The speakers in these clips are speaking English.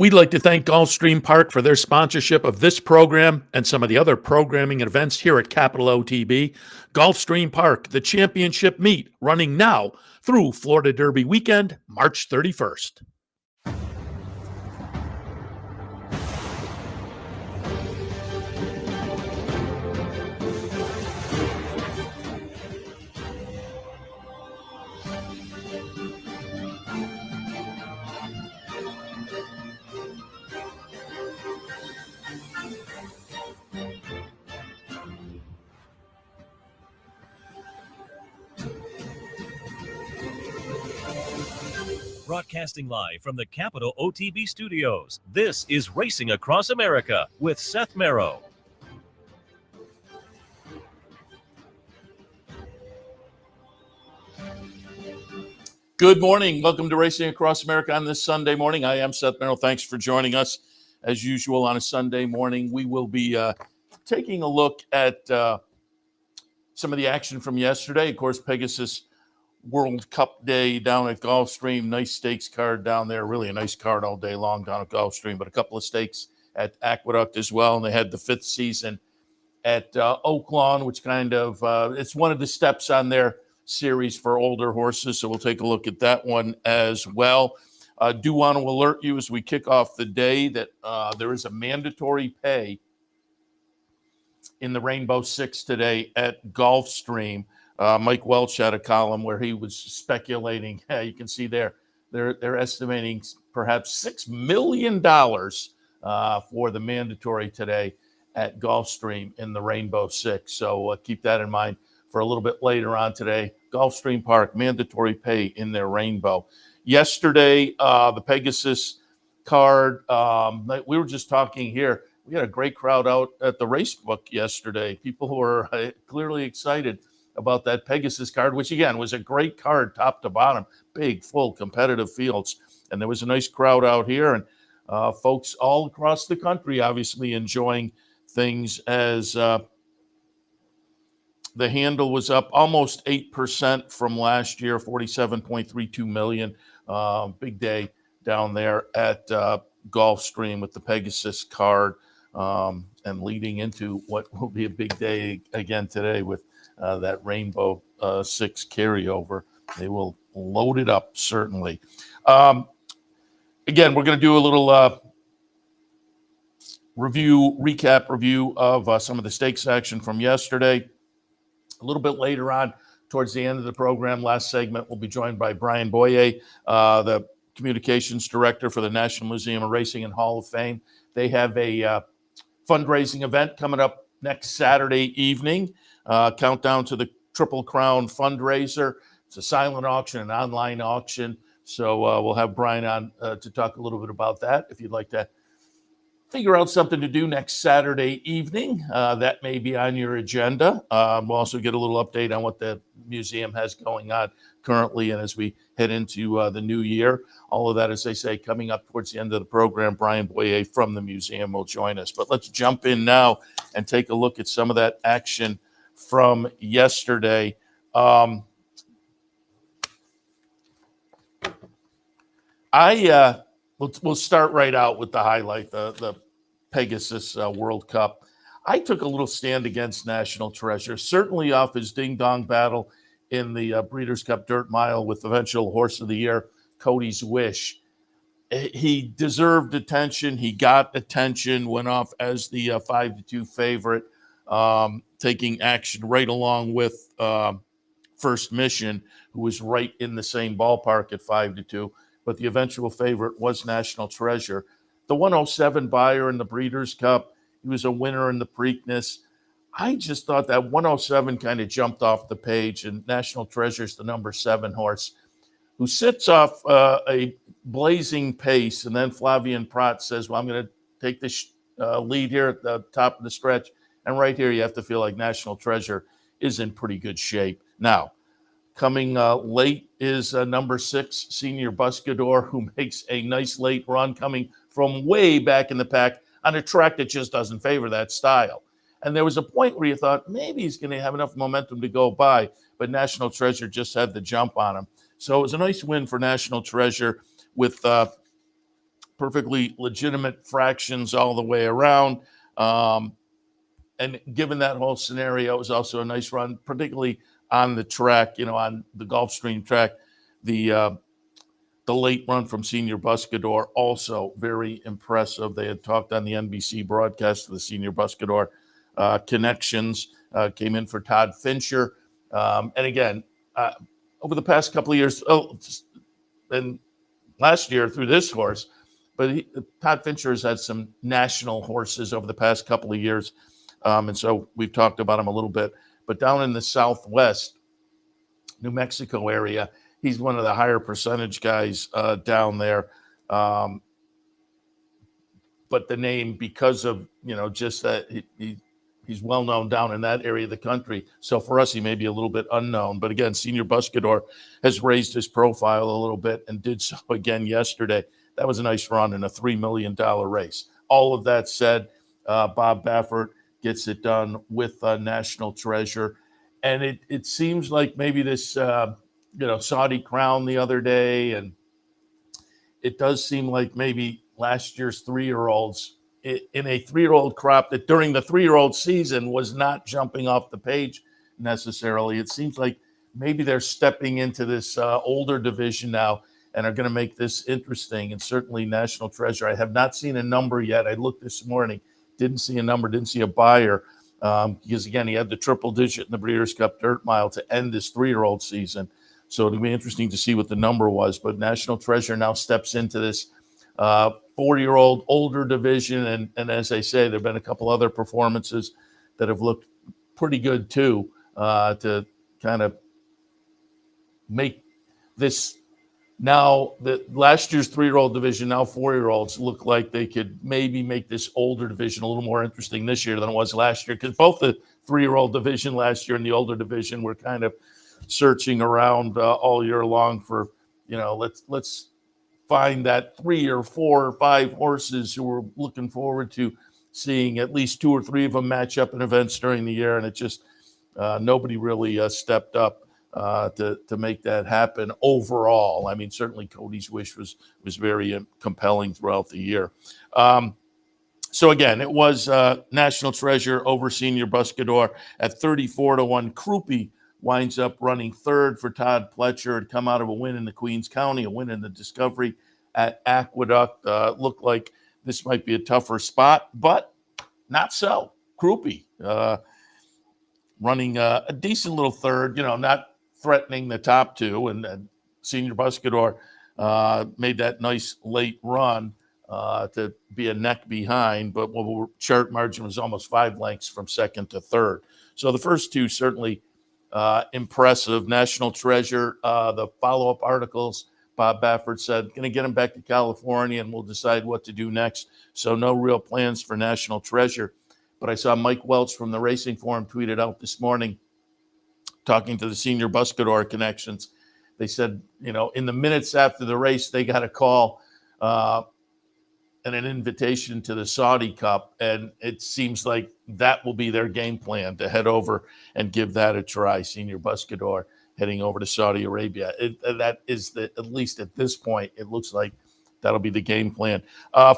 We'd like to thank Gulfstream Park for their sponsorship of this program and some of the other programming and events here at Capital OTB. Gulfstream Park, the championship meet, running now through Florida Derby weekend, March 31st. Broadcasting live from the Capital OTB studios, this is Racing Across America with Seth Merrow. Good morning. Welcome to Racing Across America on this Sunday morning. I am Seth Merrow. Thanks for joining us. As usual on a Sunday morning, we will be taking a look at some of the action from yesterday. Of course, Pegasus World Cup day down at Gulfstream. Nice stakes card down there. Really a nice card all day long down at Gulfstream, but a couple of stakes at Aqueduct as well. And they had the fifth season at Oaklawn, which kind of, it's one of the steps on their series for older horses. So we'll take a look at that one as well. Do want to alert you as we kick off the day that there is a mandatory pay in the Rainbow Six today at Gulfstream. Mike Welch had a column where he was speculating. You can see there, they're estimating perhaps $6 million for the mandatory today at Gulfstream in the Rainbow Six. So keep that in mind for a little bit later on today. Gulfstream Park, mandatory pay in their Rainbow. Yesterday, the Pegasus card, we were just talking here. We had a great crowd out at the race book yesterday. People who were clearly excited about that Pegasus card, which again was a great card top to bottom, big, full, competitive fields. And there was a nice crowd out here, and folks all across the country obviously enjoying things as the handle was up almost 8% from last year, 47.32 million. Big day down there at Gulfstream with the Pegasus card, and leading into what will be a big day again today with that Rainbow Six carryover. They will load it up, certainly. Again, we're going to do a little recap review of some of the stakes action from yesterday. A little bit later on, towards the end of the program, last segment, we'll be joined by Brien Bouyea, the communications director for the National Museum of Racing and Hall of Fame. They have a fundraising event coming up next Saturday evening. Countdown to the Triple Crown fundraiser. It's a silent auction, an online auction. So we'll have Brien on to talk a little bit about that. If you'd like to figure out something to do next Saturday evening, that may be on your agenda. We'll also get a little update on what the museum has going on currently and as we head into the new year. All of that, as they say, coming up towards the end of the program. Brien Bouyea from the museum will join us. But let's jump in now and take a look at some of that action from yesterday. We'll start right out with the highlight, the Pegasus World Cup. I took a little stand against National Treasure, certainly off his ding-dong battle in the Breeders' Cup Dirt Mile with eventual Horse of the Year, Cody's Wish. He deserved attention. He got attention, went off as the 5-2 favorite, taking action right along with First Mission, who was right in the same ballpark at 5-2. But the eventual favorite was National Treasure. The 107 buyer in the Breeders' Cup, he was a winner in the Preakness. I just thought that 107 kind of jumped off the page, and National Treasure's the number 7 horse, who sits off a blazing pace, and then Flavien Prat says, well, I'm going to take this lead here at the top of the stretch. And right here, you have to feel like National Treasure is in pretty good shape. Now, coming late is number 6, Senior Buscador, who makes a nice late run coming from way back in the pack on a track that just doesn't favor that style. And there was a point where you thought maybe he's going to have enough momentum to go by, but National Treasure just had the jump on him. So it was a nice win for National Treasure with perfectly legitimate fractions all the way around. And given that whole scenario, it was also a nice run, particularly on the track, on the Gulfstream track. The late run from Senior Buscador, also very impressive. They had talked on the NBC broadcast of the Senior Buscador connections, came in for Todd Fincher. And again, over the past couple of years, and last year through this horse, but Todd Fincher has had some national horses over the past couple of years. And so we've talked about him a little bit. But down in the Southwest, New Mexico area, he's one of the higher percentage guys down there. But the name, because of, just that he's well known down in that area of the country. So for us, he may be a little bit unknown. But again, Senior Buscador has raised his profile a little bit and did so again yesterday. That was a nice run in a $3 million race. All of that said, Bob Baffert gets it done with National Treasure. And it seems like maybe this, Saudi Crown the other day, and it does seem like maybe last year's 3-year-olds in a 3-year-old crop that during the 3-year-old season was not jumping off the page necessarily. It seems like maybe they're stepping into this older division now and are going to make this interesting. And certainly National Treasure, I have not seen a number yet. I looked this morning, didn't see a number, didn't see a buyer. Because again, he had the triple digit in the Breeders' Cup Dirt Mile to end this 3-year-old season. So it'll be interesting to see what the number was. But National Treasure now steps into this 4-year-old older division. And as I say, there have been a couple other performances that have looked pretty good too, to kind of make this now the last year's 3-year-old division, now 4-year-olds look like they could maybe make this older division a little more interesting this year than it was last year. Because both the 3-year-old division last year and the older division were kind of searching around all year long for, let's find that 3 or 4 or 5 horses who we're looking forward to seeing at least 2 or 3 of them match up in events during the year. And it just, nobody really stepped up to make that happen overall. I mean, certainly Cody's Wish was very compelling throughout the year. So again, it was National Treasure over Senior Buscador at 34-1. Croupi winds up running third for Todd Pletcher. Had come out of a win in the Queens County, a win in the Discovery at Aqueduct. Looked like this might be a tougher spot, but not so. Croupi running a decent little third, not threatening the top 2. And Senior Buscador made that nice late run to be a neck behind, but chart margin was almost 5 lengths from second to third. So the first 2 certainly impressive. National Treasure, the follow-up articles, Bob Baffert said, going to get him back to California and we'll decide what to do next. So no real plans for National Treasure. But I saw Mike Welch from the Racing Forum tweeted out this morning, talking to the Senior Buscador connections. They said, in the minutes after the race, they got a call and an invitation to the Saudi Cup. And it seems like that will be their game plan, to head over and give that a try. Senior Buscador heading over to Saudi Arabia. That is at least at this point, it looks like that'll be the game plan.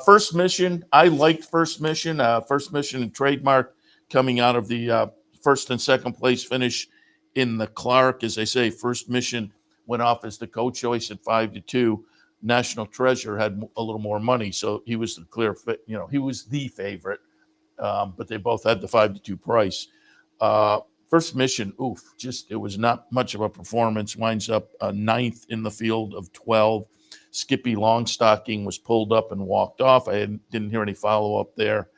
First Mission, I liked First Mission. First Mission and Trademark coming out of the first and second place finish in the Clark. As I say, First Mission went off as the co-choice at 5-2. National Treasure had a little more money, so he was the clear, he was the favorite. But they both had the 5-2 price. First Mission, it was not much of a performance. Winds up 9th in the field of 12. Skippy Longstocking was pulled up and walked off. I didn't hear any follow-up there.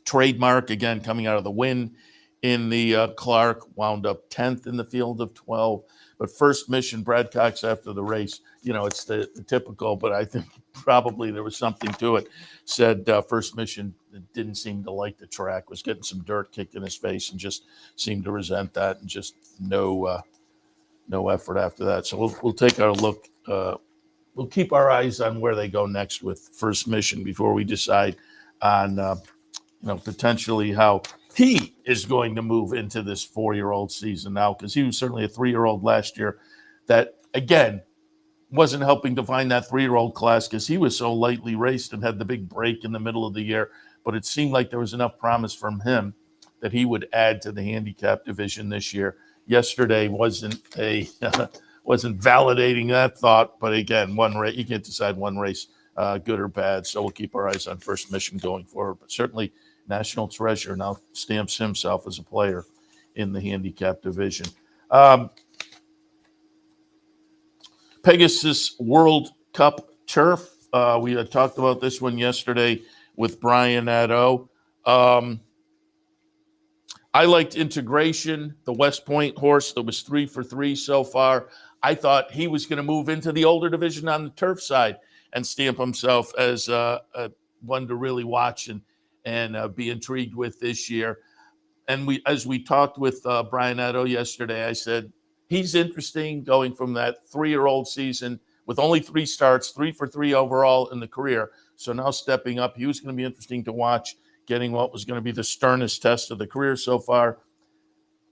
Trademark, again, coming out of the win in the Clark, wound up 10th in the field of 12. But First Mission, Brad Cox after the race, it's the typical, but I think probably there was something to it. Said First Mission didn't seem to like the track, was getting some dirt kicked in his face and just seemed to resent that, and just no effort after that. So we'll take our look. We'll keep our eyes on where they go next with First Mission before we decide on potentially how he is going to move into this 4-year-old season now, because he was certainly a 3-year-old last year that, again, wasn't helping to find that 3-year-old class because he was so lightly raced and had the big break in the middle of the year. But it seemed like there was enough promise from him that he would add to the handicap division this year. Yesterday wasn't validating that thought, but again, one race, you can't decide one race, good or bad. So we'll keep our eyes on First Mission going forward. But certainly, National Treasure now stamps himself as a player in the handicap division. Pegasus World Cup Turf. We had talked about this one yesterday with Brien Bouyea. I liked Integration, the West Point horse that was 3 for 3 so far. I thought he was going to move into the older division on the turf side and stamp himself as one to really watch and be intrigued with this year. And as we talked with Brien Bouyea yesterday, I said, he's interesting going from that 3-year-old season with only 3 starts, 3 for 3 overall in the career. So now stepping up, he was going to be interesting to watch, getting what was going to be the sternest test of the career so far.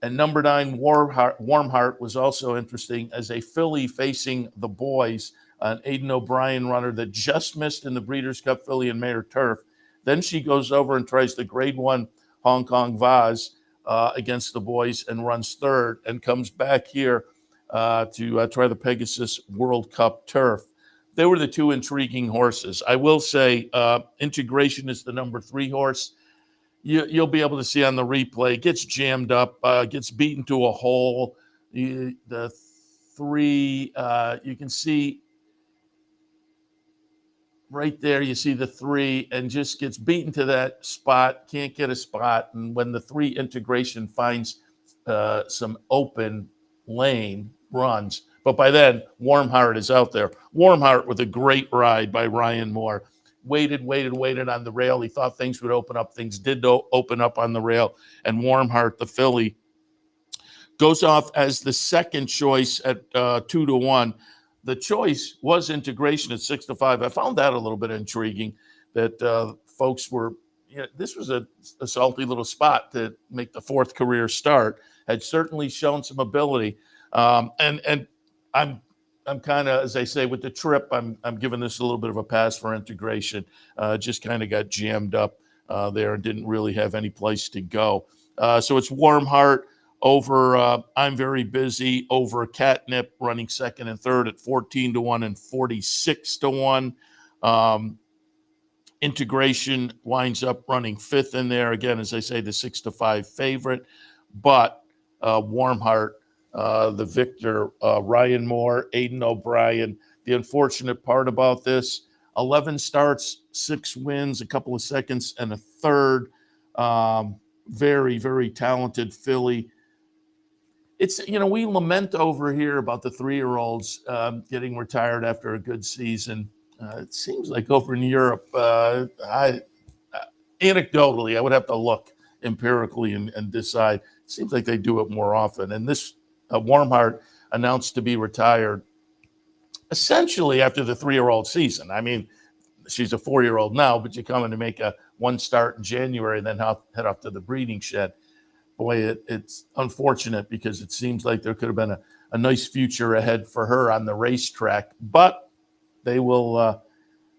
And number 9, Warm Heart was also interesting as a filly facing the boys, an Aidan O'Brien runner that just missed in the Breeders' Cup Filly and Mare Turf. Then she goes over and tries the Grade 1 Hong Kong Vase against the boys and runs 3rd and comes back here to try the Pegasus World Cup Turf. They were the 2 intriguing horses. I will say Integration is the number 3 horse. You'll be able to see on the replay, gets jammed up, gets beaten to a hole. The 3, you can see right there, you see the 3 and just gets beaten to that spot, can't get a spot. And when the 3 Integration finds some open lane, runs. But by then, Warm Heart is out there. Warm Heart with a great ride by Ryan Moore. Waited on the rail. He thought things would open up. Things did open up on the rail. And Warm Heart, the filly, goes off as the second choice at 2-1. The choice was Integration at 6-5. I found that a little bit intriguing that folks were, this was a salty little spot to make the 4th career start. Had certainly shown some ability. And I'm kind of, as I say, with the trip, I'm giving this a little bit of a pass for Integration. Just kind of got jammed up there and didn't really have any place to go. So it's Warm Heart over I'm Very Busy, over Catnip, running 2nd and 3rd at 14-1 and 46-1. Integration winds up running 5th in there. Again, as I say, the 6-5 favorite. But Warm Heart, the victor, Ryan Moore, Aidan O'Brien. The unfortunate part about this, 11 starts, 6 wins, a couple of seconds, and a 3rd. Very, very talented filly. It's, we lament over here about the 3-year-olds getting retired after a good season. It seems like over in Europe, anecdotally, I would have to look empirically and decide. It seems like they do it more often. And this Warm Heart announced to be retired essentially after the 3-year-old season. I mean, she's a 4-year-old now, but you come in to make a 1 start in January and then head off to the breeding shed. Boy, it's unfortunate because it seems like there could have been a nice future ahead for her on the racetrack. But they will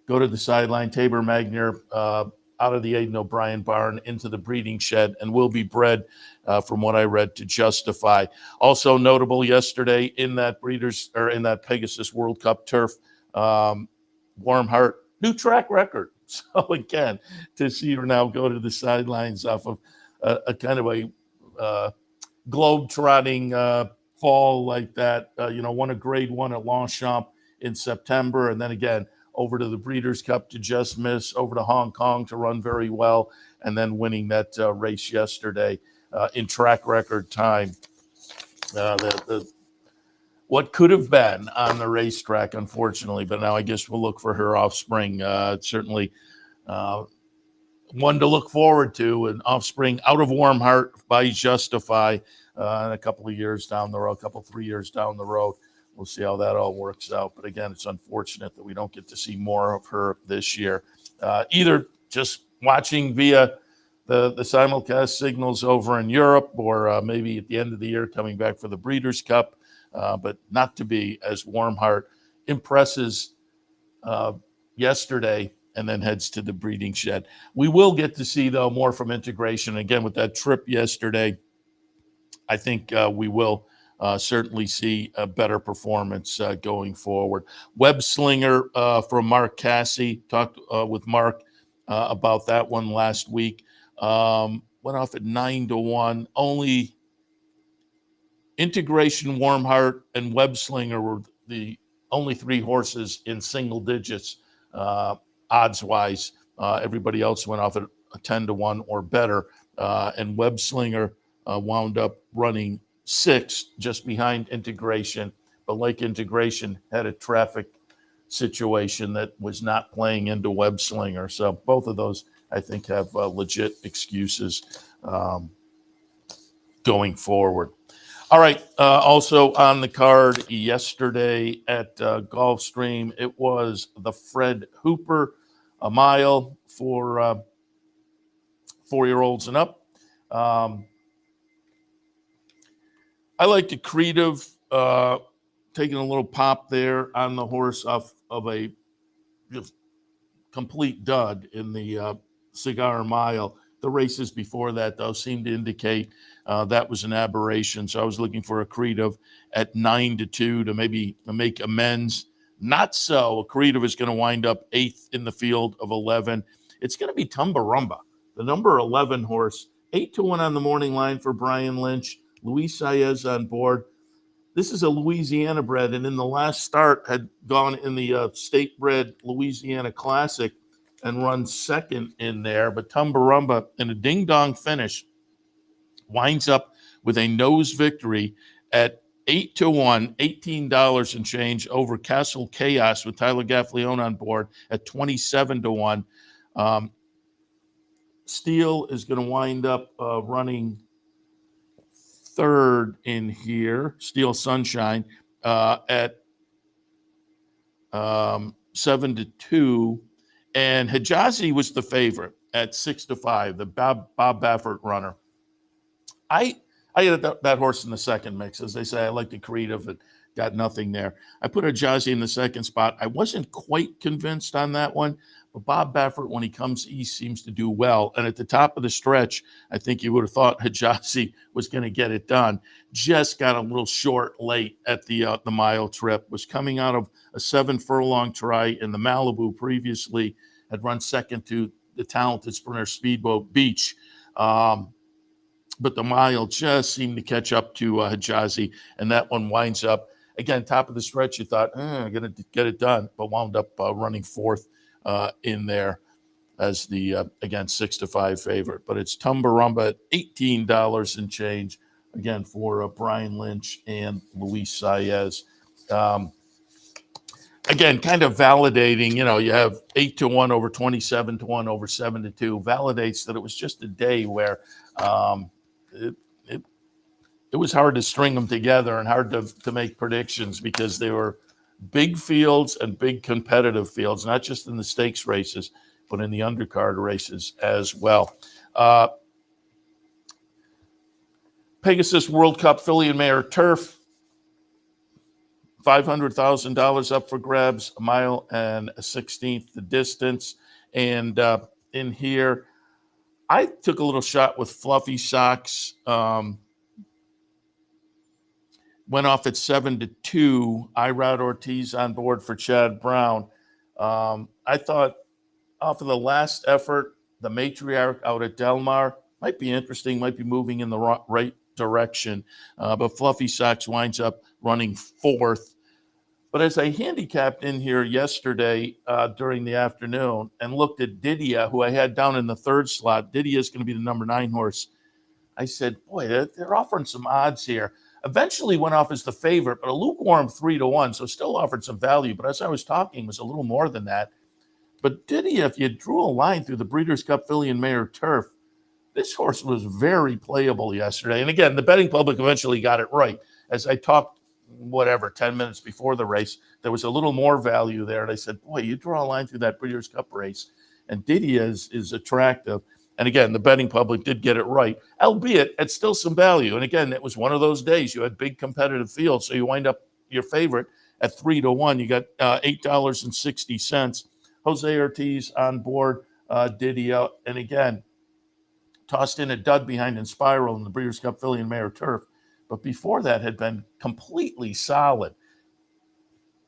go to the sideline, Tabor Magnier, out of the Aidan O'Brien barn into the breeding shed, and will be bred, from what I read, to Justify. Also notable yesterday in that Pegasus World Cup Turf, Warm Heart, new track record. So again, to see her now go to the sidelines off of a kind of a globe-trotting fall like that, won a Grade 1 at Longchamp in September, and then again over to the Breeders' Cup to just miss, over to Hong Kong to run very well, and then winning that race yesterday in track record time. What could have been on the racetrack, unfortunately, but now I guess we'll look for her offspring. Certainly one to look forward to, an offspring out of Warm Heart by Justify in a couple of years down the road, 3 years down the road. We'll see how that all works out. But again, it's unfortunate that we don't get to see more of her this year. Either just watching via the simulcast signals over in Europe, or maybe at the end of the year coming back for the Breeders' Cup, but not to be, as Warm Heart impresses yesterday and then heads to the breeding shed. We will get to see, though, more from Integration. Again, with that trip yesterday, I think we will certainly see a better performance going forward. Web Slinger from Mark Cassie. Talked with Mark about that one last week. Went off at 9-1. Only Integration, Warm Heart, and Web Slinger were the only three horses in single digits odds-wise. Everybody else went off at a 10-1 or better. And Web Slinger wound up running 6 just behind Integration. But like Integration, had a traffic situation that was not playing into Web Slinger. So both of those, I think, have legit excuses going forward. All right. Also on the card yesterday at Gulfstream, it was the Fred Hooper, a mile for 4-year-olds and up. I liked Accretive taking a little pop there on the horse off of a just complete dud in the Cigar Mile. The races before that, though, seemed to indicate that was an aberration. So I was looking for Accretive at 9-2 to maybe make amends. Not so. Accretive is going to wind up 8th in the field of 11. It's going to be Tumbarumba, the number 11 horse. 8-1 on the morning line for Brian Lynch. Luis Saez on board. This is a Louisiana bred, and in the last start had gone in the state-bred Louisiana Classic and run second in there. But Tumbarumba, in a ding-dong finish, winds up with a nose victory at 8-1, $18 and change over Castle Chaos with Tyler Gaffleone on board at 27-1. Steele is going to wind up running third in here, Steel Sunshine, at 7-2. And Hijazi was the favorite at 6-5, the Bob Baffert runner. I had that horse in the second mix. As they say, I like the Creative, but got nothing there. I put Hijazi in the second spot. I wasn't quite convinced on that one, but Bob Baffert, when he comes east, seems to do well. And at the top of the stretch, I think you would have thought Hijazi was going to get it done. Just got a little short late at the mile trip. Was coming out of a 7-furlong try in the Malibu previously. Had run second to the talented sprinter Speedboat Beach. But the mile just seemed to catch up to Hijazi, and that one winds up, again, top of the stretch. You thought, I'm going to get it done, but wound up running fourth in there as the, again, 6-5 favorite. But it's Tumbarumba at $18 and change, again, for Brian Lynch and Luis Saez. Again, kind of validating, you have 8-1 over 27-1 over 7-2, validates that it was just a day where it was hard to string them together and hard to make predictions because they were big fields and big competitive fields, not just in the stakes races, but in the undercard races as well. Pegasus World Cup Filly and Mare Turf, $500,000 up for grabs, 1 mile and a 16th the distance. And in here, I took a little shot with Fluffy Socks. Went off at 7-2. Irad Ortiz on board for Chad Brown. I thought off of the last effort, the Matriarch out at Del Mar might be interesting, might be moving in the right direction. But Fluffy Socks winds up running fourth. But as I handicapped in here yesterday during the afternoon and looked at Didia, who I had down in the third slot, Didia is going to be the number 9 horse. I said, boy, they're offering some odds here. Eventually went off as the favorite, but a lukewarm 3-1, so still offered some value. But as I was talking, it was a little more than that. But Didia, if you drew a line through the Breeders' Cup Filly and Mare Turf, this horse was very playable yesterday. And again, the betting public eventually got it right. As I talked, 10 minutes before the race, there was a little more value there. And I said, boy, you draw a line through that Breeders' Cup race, and Didia is attractive. And again, the betting public did get it right, albeit at still some value. And again, it was one of those days. You had big competitive fields, so you wind up your favorite at 3-1. You got $8.60. Jose Ortiz on board Didia. And again, tossed in a dud behind Inspiral in the Breeders' Cup Filly and Mare Turf. But before that had been completely solid.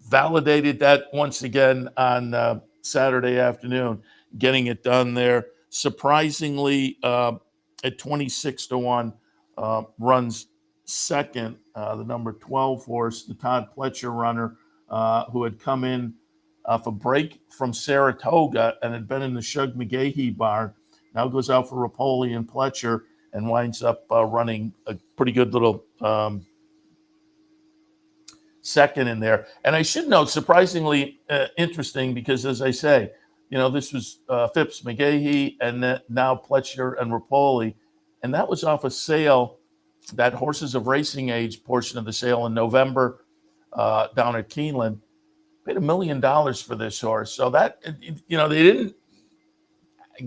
Validated that once again on Saturday afternoon, getting it done there. Surprisingly, at 26-1, runs second, the number 12 horse, the Todd Pletcher runner, who had come in off a break from Saratoga and had been in the Shug McGahee barn. Now goes out for Rapoli and Pletcher and winds up running a pretty good little second in there. And I should note, surprisingly interesting, because as I say, this was Phipps, McGahee, and then now Pletcher and Rapoli. And that was off a sale, that Horses of Racing Age portion of the sale in November down at Keeneland. Paid $1 million for this horse. So that, they didn't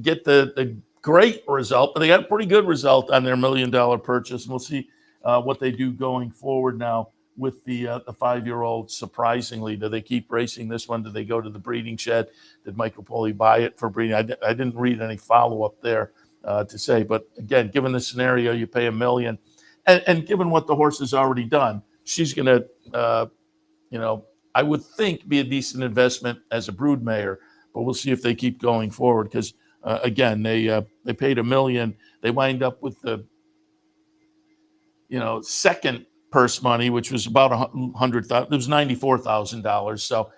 get the great result, but they got a pretty good result on their $1 million purchase. And we'll see what they do going forward now with the 5-year-old. Surprisingly, do they keep racing this one? Do they go to the breeding shed? Did Michael Poli buy it for breeding? I didn't read any follow-up there to say. But again, given the scenario, you pay $1 million. And given what the horse has already done, she's going to, I would think be a decent investment as a broodmare. But we'll see if they keep going forward because, again, they paid $1 million. They wind up with the, second purse money, which was about $100,000. It was $94,000. So,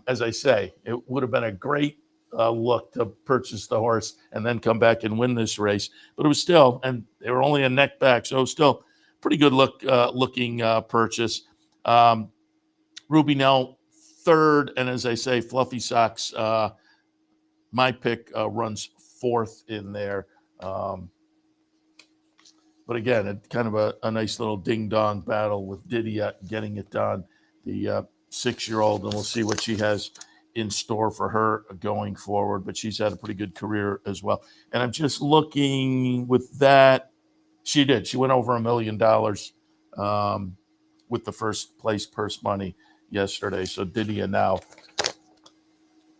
as I say, it would have been a great look to purchase the horse and then come back and win this race. But it was still, and they were only a neck back, so it was still pretty good looking purchase. Ruby Nell third, and as I say, Fluffy Socks, my pick, runs fourth in there. But again, it's kind of a nice little ding-dong battle with Didia getting it done, the 6-year-old, and we'll see what she has in store for her going forward. But she's had a pretty good career as well. And I'm just looking with that. She did. She went over $1 million with the first place purse money yesterday. So Didia now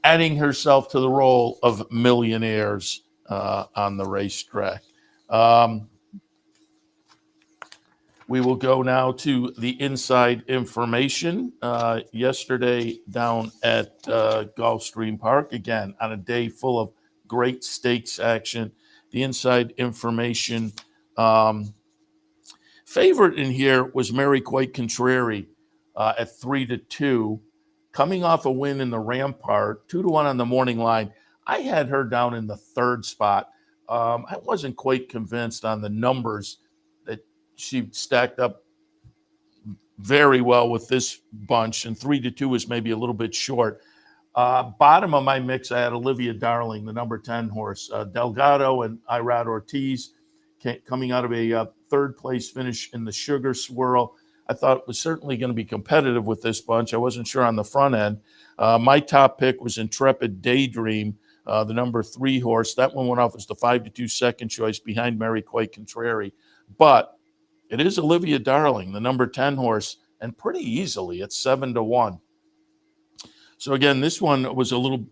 adding herself to the role of millionaires on the racetrack. We will go now to the inside information. Yesterday down at Gulfstream Park, again, on a day full of great stakes action. The inside information favorite in here was Mary Quite Contrary at 3-2, coming off a win in the Rampart, 2-1 on the morning line. I had her down in the third spot. I wasn't quite convinced on the numbers that she stacked up very well with this bunch, and 3-2 is maybe a little bit short. Bottom of my mix, I had Olivia Darling, the number 10 horse. Delgado and Irad Ortiz coming out of a third place finish in the Sugar Swirl. I thought it was certainly going to be competitive with this bunch. I wasn't sure on the front end. My top pick was Intrepid Daydream, the number 3 horse. That one went off as the 5-2 second choice behind Mary Quite Contrary. But it is Olivia Darling, the number 10 horse, and pretty easily at 7-1. So again, this one was another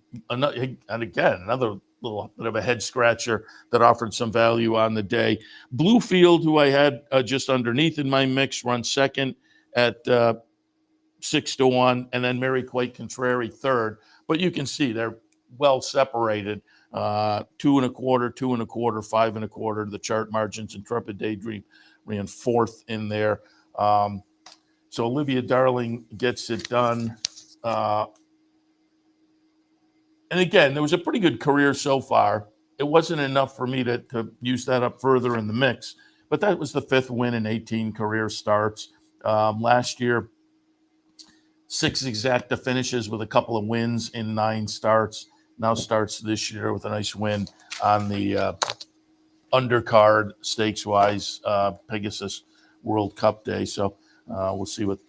little bit of a head scratcher that offered some value on the day. Bluefield, who I had just underneath in my mix, runs second at 6-1, and then Mary Quite Contrary third. But you can see they're well separated. 2 1/4, 2 1/4, 5 1/4. The chart margins. Intrepid Daydream ran fourth in there. So Olivia Darling gets it done. And again, there was a pretty good career so far. It wasn't enough for me to use that up further in the mix. But that was the 5th win in 18 career starts. Last year, 6 exacta finishes with a couple of wins in 9 starts. Now starts this year with a nice win on the undercard, stakes-wise, Pegasus World Cup day. So we'll see what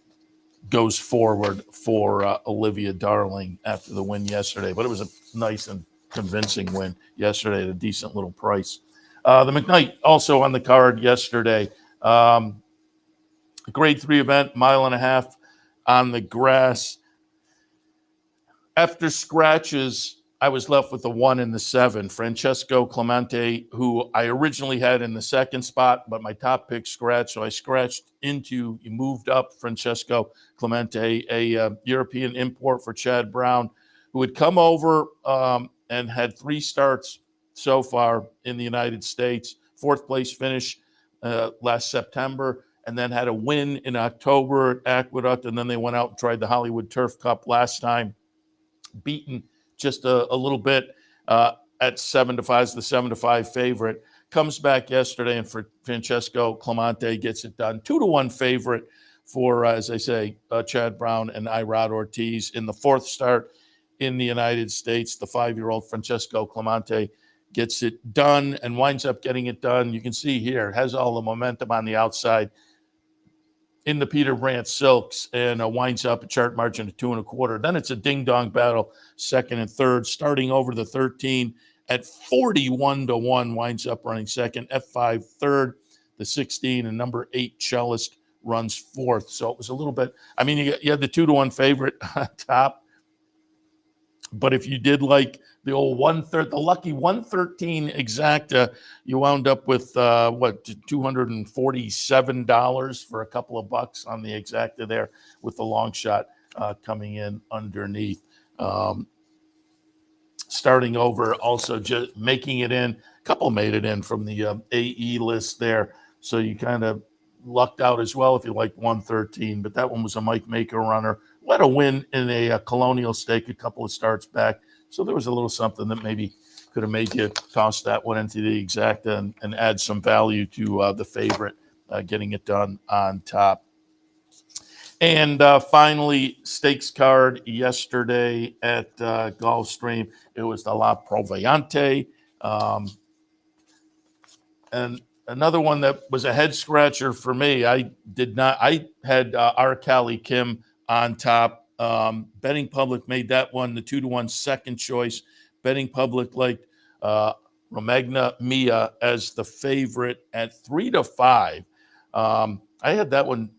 goes forward for Olivia Darling after the win yesterday. But it was a nice and convincing win yesterday at a decent little price. The McKnight also on the card yesterday. A grade 3 event, 1.5 on the grass. After scratches, I was left with the 1 and the 7. Francesco Clemente, who I originally had in the second spot, but my top pick scratched, so I moved up Francesco Clemente, a European import for Chad Brown, who had come over and had 3 starts so far in the United States. 4th place finish last September, and then had a win in October at Aqueduct, and then they went out and tried the Hollywood Turf Cup last time, beaten just a little bit at 7-5, the 7-5 favorite. Comes back yesterday, and for Francesco Clemente gets it done. 2-1 favorite for, as I say, Chad Brown and Irod Ortiz in the 4th start in the United States. The 5-year-old Francesco Clemente gets it done and winds up getting it done. You can see here, has all the momentum on the outside in the Peter Brandt Silks, and winds up a chart margin of 2 1/4. Then it's a ding-dong battle, 2nd and 3rd, starting over the 13 at 41-1, winds up running 2nd, F5 3rd, the 16, and number 8 cellist runs 4th. So it was a little bit, I mean, you had the 2-1 favorite on top, but if you did like the old 1/3, the lucky 113 exacta, you wound up with $247 for a couple of bucks on the exacta there, with the long shot coming in underneath. Starting over, also just making it in. A couple made it in from the AE list there, so you kind of lucked out as well if you like 113. But that one was a Mike Maker runner. Let a win in a Colonial Stake a couple of starts back. So there was a little something that maybe could have made you toss that one into the exacta and add some value to the favorite getting it done on top. And finally, stakes card yesterday at Gulfstream. It was the La Proviante. And another one that was a head scratcher for me. I had R. Callie Kim on top. Betting public made that one the 2-1 second choice. Betting public liked Romagna Mia as the favorite at 3-5. I had that one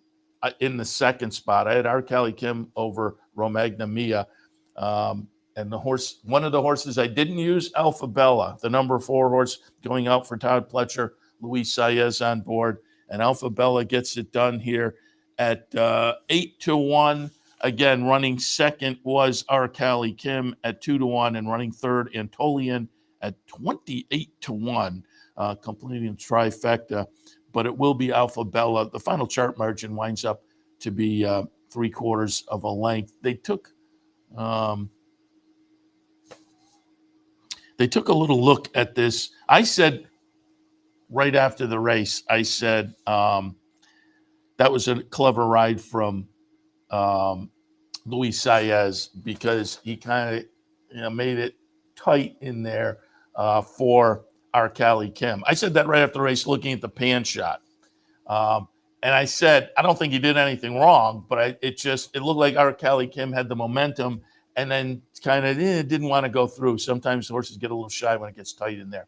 in the second spot. I had R. Callie Kim over Romagna Mia. And one of the horses I didn't use, Alpha Bella, the number 4 horse going out for Todd Pletcher, Luis Saez on board. And Alpha Bella gets it done here at 8-1. Again, running second was R. Callie Kim at 2-1, and running third, Antolian at 28-1, completing the trifecta. But it will be Alpha Bella. The final chart margin winds up to be 3/4 of a length. They took a little look at this. I said right after the race, I said that was a clever ride from Luis Saez, because he kind of made it tight in there for R. Callie Kim. I said that right after the race, looking at the pan shot. And I said, I don't think he did anything wrong, but it looked like R. Callie Kim had the momentum and then kind of didn't want to go through. Sometimes horses get a little shy when it gets tight in there.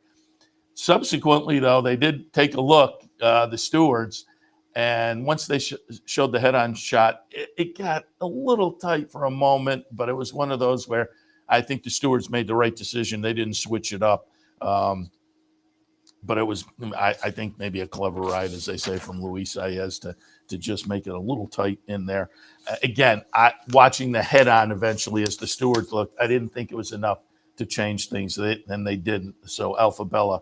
Subsequently, though, they did take a look, the stewards, and once they showed the head-on shot, it got a little tight for a moment, but it was one of those where I think the stewards made the right decision. They didn't switch it up. But it was, I think, maybe a clever ride, as they say, from Luis Saez to just make it a little tight in there. Again, watching the head-on eventually as the stewards looked, I didn't think it was enough to change things, and they didn't. So Alpha Bella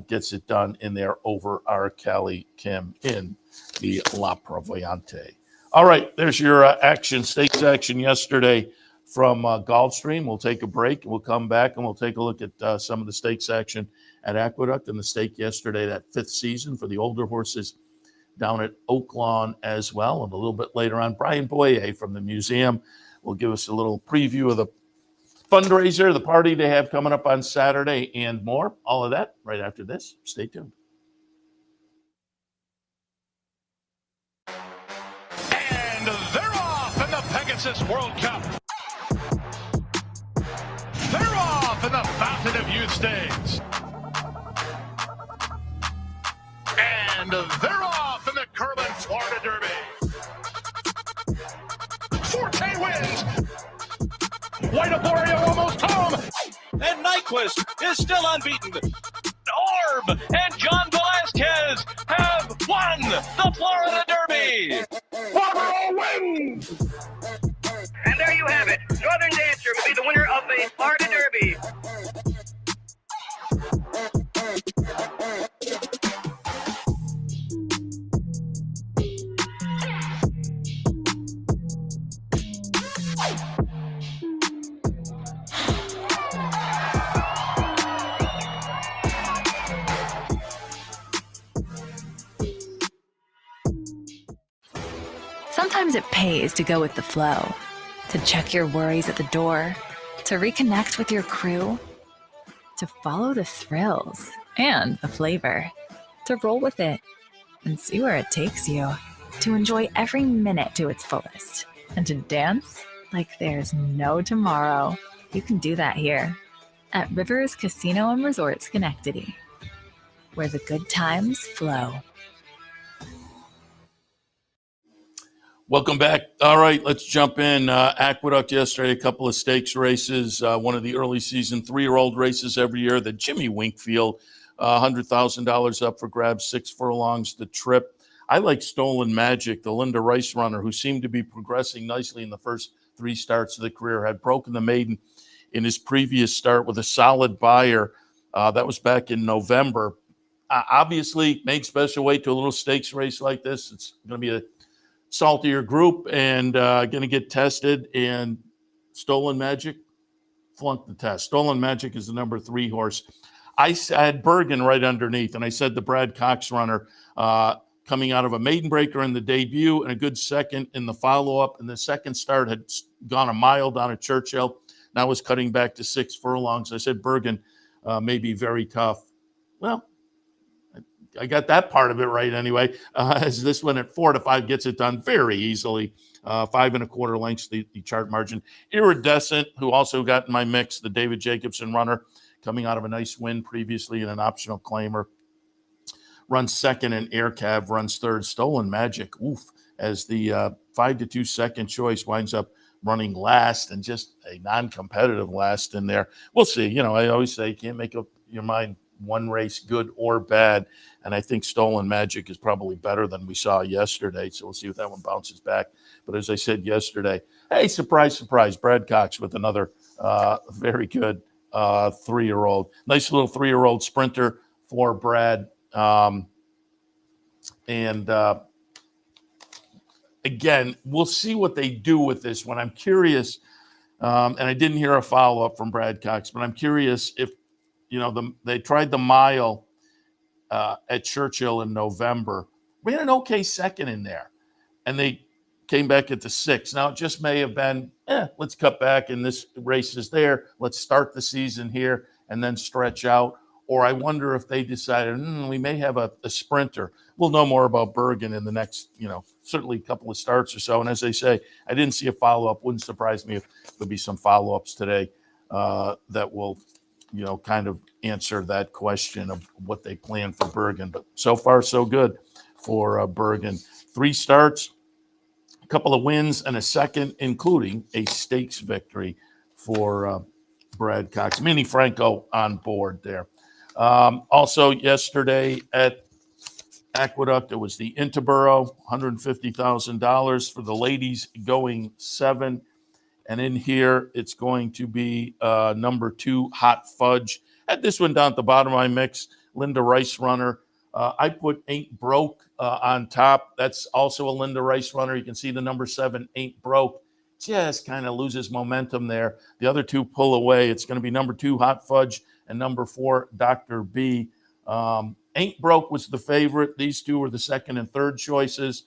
gets it done in there over R. Callie Kim in the La Proviante. All right, there's your stakes action yesterday from Gulfstream. We'll take a break. We'll come back and we'll take a look at some of the stakes action at Aqueduct and the stake yesterday, that 5th season for the older horses down at Oaklawn as well. And a little bit later on, Brien Bouyea from the museum will give us a little preview of the fundraiser, the party they have coming up on Saturday, and more. All of that right after this. Stay tuned. And they're off in the Pegasus World Cup. They're off in the Fountain of Youth Stakes. And they're off in the Curlin Florida Derby. Lundquist is still unbeaten. Orb and John Velasquez have won the Florida Derby. Florida wins! And there you have it. Northern Dancer will be the winner of the Florida Derby. Sometimes it pays to go with the flow, to check your worries at the door, to reconnect with your crew, to follow the thrills and the flavor, to roll with it and see where it takes you, to enjoy every minute to its fullest, and to dance like there's no tomorrow. You can do that here at Rivers Casino and Resort Schenectady, where the good times flow. Welcome back. All right, let's jump in. Aqueduct yesterday, a couple of stakes races, one of the early season 3-year-old races every year. The Jimmy Winkfield, $100,000 up for grabs, 6 furlongs the trip. I like Stolen Magic, the Linda Rice runner, who seemed to be progressing nicely in the first 3 starts of the career, had broken the maiden in his previous start with a solid buyer. That was back in November. Obviously, made special weight to a little stakes race like this. It's going to be a saltier group and going to get tested, and Stolen Magic flunked the test. Stolen Magic is the number 3 horse. I had Bergen right underneath, and I said the Brad Cox runner coming out of a maiden breaker in the debut and a good second in the follow-up, and the second start had gone a mile down at Churchill. Now was cutting back to 6 furlongs. I said Bergen may be very tough. Well, I got that part of it right anyway, as this one at 4-5 gets it done very easily. 5 1/4 lengths, the chart margin. Iridescent, who also got in my mix, the David Jacobson runner, coming out of a nice win previously in an optional claimer. Runs second, and Air Cav runs third. Stolen Magic, as the 5-2 second choice, winds up running last, and just a non-competitive last in there. We'll see. I always say you can't make up your mind one race good or bad, and I think Stolen Magic is probably better than we saw yesterday, so we'll see if that one bounces back. But as I said yesterday, hey, surprise, surprise, Brad Cox with another very good 3-year-old. Nice little 3-year-old sprinter for Brad. Again, we'll see what they do with this one. I'm curious, and I didn't hear a follow-up from Brad Cox, but I'm curious if they tried the mile at Churchill in November. We had an okay second in there, and they came back at the 6. Now, it just may have been, let's cut back, and this race is there. Let's start the season here and then stretch out. Or I wonder if they decided, we may have a sprinter. We'll know more about Bergen in the next, certainly a couple of starts or so. And as they say, I didn't see a follow-up. Wouldn't surprise me if there'll be some follow-ups today that will kind of answer that question of what they plan for Bergen. But so far, so good for Bergen. 3 starts, a couple of wins, and a second, including a stakes victory for Brad Cox. Mini Franco on board there. Also yesterday at Aqueduct, it was the Interborough, $150,000 for the ladies going 7. And in here, it's going to be number 2, Hot Fudge. Had this one down at the bottom of my mix, Linda Rice runner. I put Ain't Broke on top. That's also a Linda Rice runner. You can see the number 7, Ain't Broke. Just kind of loses momentum there. The other 2 pull away. It's going to be number 2, Hot Fudge, and number 4, Dr. B. Ain't Broke was the favorite. These 2 were the second and third choices.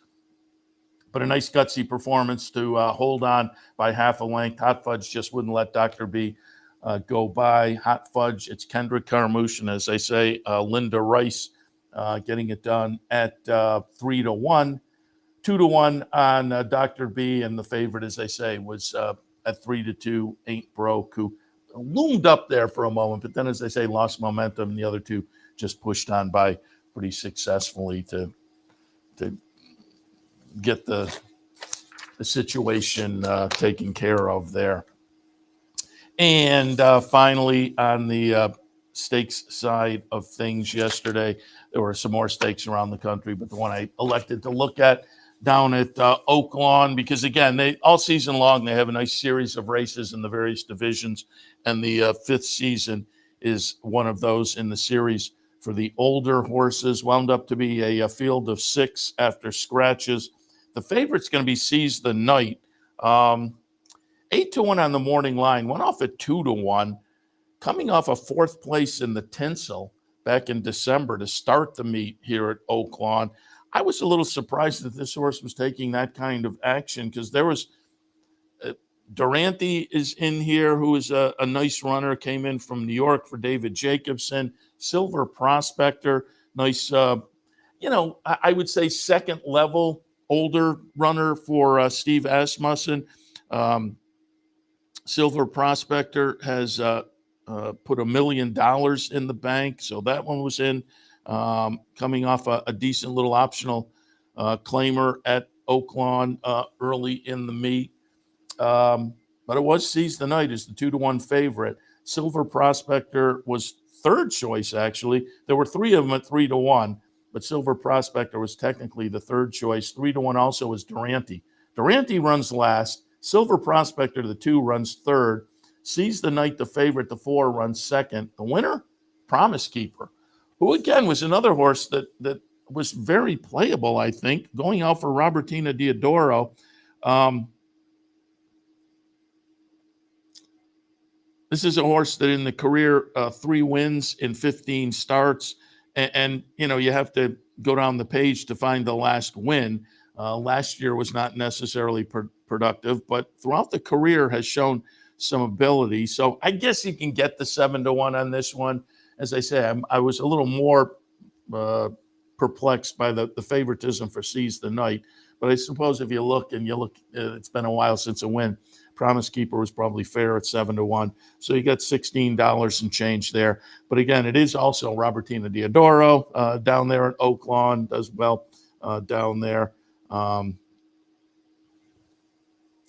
But a nice gutsy performance to hold on by half a length. Hot Fudge just wouldn't let Dr. B go by. Hot Fudge, it's Kendrick Carmouche, and as they say, Linda Rice getting it done at 3-1. 2-1 on Dr. B, and the favorite, as they say, was at 3-2, Ain't Broke, who loomed up there for a moment, but then, as they say, lost momentum, and the other 2 just pushed on by pretty successfully to get the situation taken care of there. And finally, on the stakes side of things yesterday, there were some more stakes around the country, but the one I elected to look at down at Oaklawn, because again, they all season long, they have a nice series of races in the various divisions, and the fifth season is one of those in the series for the older horses. Wound up to be a field of 6 after scratches. The favorite's going to be Seize the Night. 8-1 on the morning line, went off at 2-1, coming off a 4th place in the Tinsel back in December to start the meet here at Oaklawn. I was a little surprised that this horse was taking that kind of action, because there was Durante is in here, who is a nice runner, came in from New York for David Jacobson. Silver Prospector, nice, I would say second level older runner for Steve Asmussen. Silver Prospector has put $1 million in the bank, so that one was in, coming off a decent little optional claimer at Oaklawn early in the meet. But it was Seize the Night as the 2-1 favorite. Silver Prospector was third choice, actually. There were 3 of them at 3-1, but Silver Prospector was technically the third choice. 3-1 also was Durante. Durante runs last. Silver Prospector, the 2, runs third. Seize the Night, the favorite, the 4, runs second. The winner, Promise Keeper, who again was another horse that was very playable, I think, going out for Robertina Diodoro. This is a horse that in the career, 3 wins in 15 starts. And you have to go down the page to find the last win. Last year was not necessarily productive, but throughout the career has shown some ability. So I guess you can get the 7-1 on this one. As I say, I was a little more perplexed by the favoritism for Seize the Night. But I suppose if you look, it's been a while since a win. Promise Keeper was probably fair at 7-1. So you got $16 and change there. But again, it is also Robertina Diodoro down there at Oaklawn, does well down there.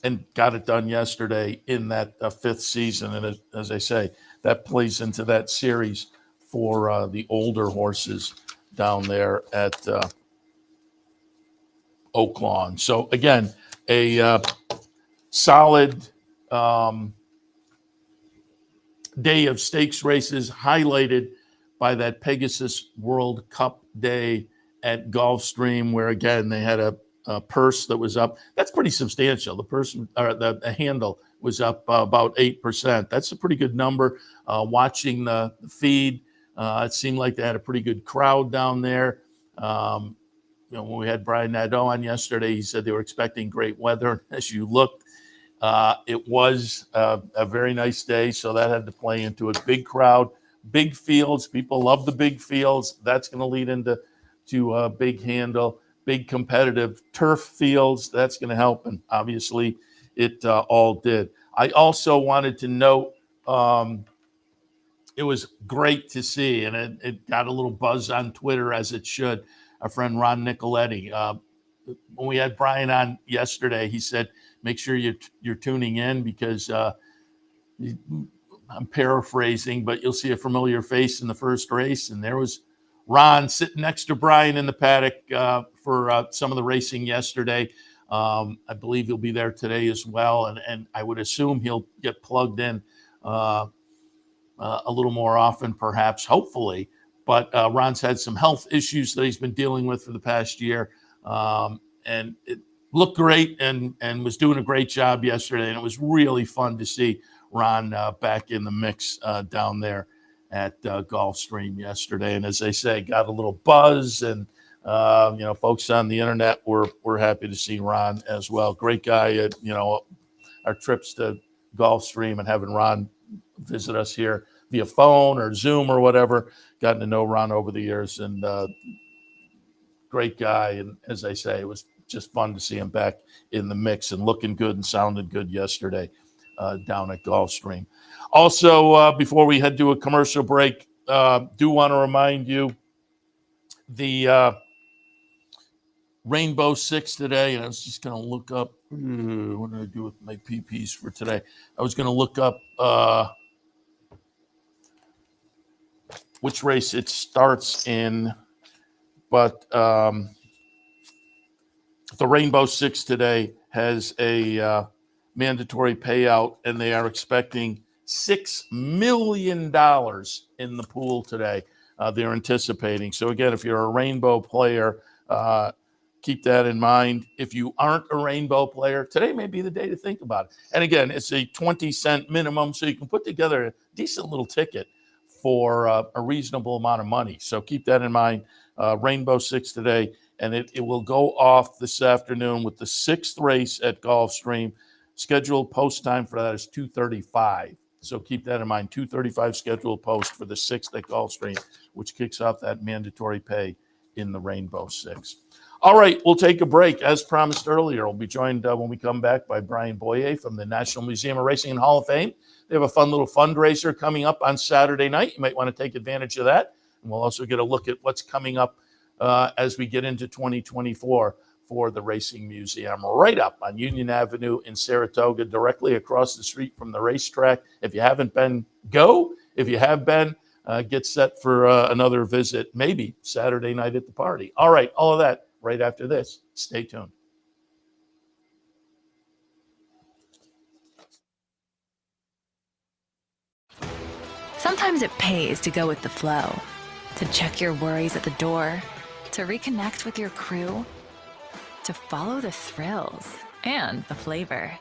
And got it done yesterday in that 5th season. And as I say, that plays into that series for the older horses down there at Oaklawn. So again, a solid day of stakes races, highlighted by that Pegasus World Cup day at Gulfstream, where again they had a purse that was up. That's pretty substantial. The purse, or the handle, was up about 8%. That's a pretty good number. Watching the feed, it seemed like they had a pretty good crowd down there. When we had Brian Nadeau on yesterday, he said they were expecting great weather. As you looked, it was a very nice day, so that had to play into it. Big crowd, big fields. People love the big fields. That's going to lead into big handle, big competitive turf fields. That's going to help, and obviously it all did. I also wanted to note it was great to see, and it got a little buzz on Twitter, as it should, our friend Ron Nicoletti. When we had Brian on yesterday, he said, make sure you're tuning in, because I'm paraphrasing, but you'll see a familiar face in the first race. And there was Ron sitting next to Brian in the paddock for some of the racing yesterday. I believe he'll be there today as well. And I would assume he'll get plugged in a little more often, perhaps, hopefully. But Ron's had some health issues that he's been dealing with for the past year. And it looked great and was doing a great job yesterday. And it was really fun to see Ron back in the mix down there at Gulfstream yesterday. And as they say, got a little buzz, and folks on the internet were happy to see Ron as well. Great guy. Our trips to Gulfstream and having Ron visit us here via phone or Zoom or whatever, gotten to know Ron over the years, and great guy. And as I say, it was just fun to see him back in the mix and looking good and sounding good yesterday down at Gulfstream. Also, before we head to a commercial break, do want to remind you the Rainbow Six today, and I was just going to look up What did I do with my PPs for today? I was going to look up which race it starts in, but the Rainbow Six today has a mandatory payout, and they are expecting $6 million in the pool today. They're anticipating. So again, if you're a Rainbow player, keep that in mind. If you aren't a Rainbow player, today may be the day to think about it. And again, it's a 20-cent minimum, so you can put together a decent little ticket for a reasonable amount of money. So keep that in mind. Rainbow Six today, and it will go off this afternoon with the 6th race at Gulfstream. Scheduled post time for that is 2:35. So keep that in mind. 2:35 scheduled post for the 6th at Gulfstream, which kicks off that mandatory pay in the Rainbow Six. All right, we'll take a break. As promised earlier, we'll be joined when we come back by Brien Bouyea from the National Museum of Racing and Hall of Fame. They have a fun little fundraiser coming up on Saturday night. You might want to take advantage of that. And we'll also get a look at what's coming up as we get into 2024 for the Racing Museum, right up on Union Avenue in Saratoga, directly across the street from the racetrack. If you haven't been, go. If you have been, get set for another visit, maybe Saturday night at the party. All right, all of that right after this. Stay tuned. Sometimes it pays to go with the flow, to check your worries at the door, to reconnect with your crew, to follow the thrills and the flavor,